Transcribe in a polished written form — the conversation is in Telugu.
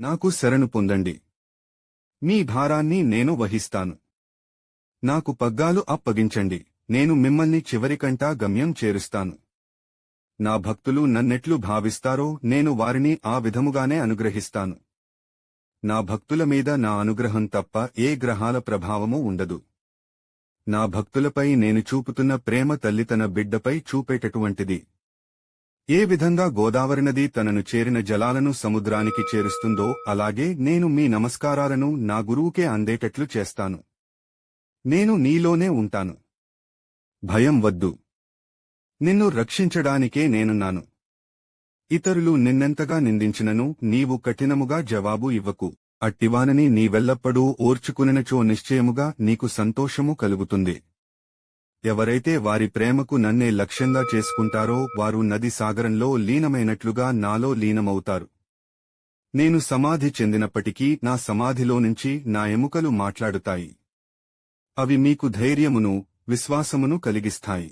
నాకు శరణు పొందండి. మీ భారాన్ని నేను వహిస్తాను. నాకు పగ్గాలు అప్పగించండి, నేను మిమ్మల్ని చివరికంటా గమ్యం చేరుస్తాను. నా భక్తులు నన్నెట్లు భావిస్తారో నేను వారిని ఆ విధముగానే అనుగ్రహిస్తాను. నా భక్తుల మీద నా అనుగ్రహం తప్ప ఏ గ్రహాల ప్రభావమూ ఉండదు. నా భక్తులపై నేను చూపుతున్న ప్రేమ తల్లి తన బిడ్డపై చూపేటటువంటిది. ఏ విధంగా గోదావరి నది తనను చేరిన జలాలను సముద్రానికి చేరుస్తుందో అలాగే నేను మీ నమస్కారాలను నా గురువుకే అందేటట్లు చేస్తాను. నేను నీలోనే ఉంటాను. భయం వద్దు. నిన్ను రక్షించడానికే నేనున్నాను. ఇతరులు నిన్నెంతగా నిందించినను నీవు కఠినముగా జవాబు ఇవ్వకు. అట్టివానని నీవెల్లప్పుడూ ఓర్చుకునినచో నిశ్చయముగా నీకు సంతోషము కలుగుతుంది. ఎవరైతే వారి ప్రేమకు నన్నే లక్ష్యంగా చేసుకుంటారో వారు నది సాగరంలో లీనమైనట్లుగా నాలో లీనమవుతారు. నేను సమాధి చెందినప్పటికీ నా సమాధిలోనుంచి నా ఎముకలు మాట్లాడుతాయి. అవి మీకు ధైర్యమును, విశ్వాసమును కలిగిస్తాయి.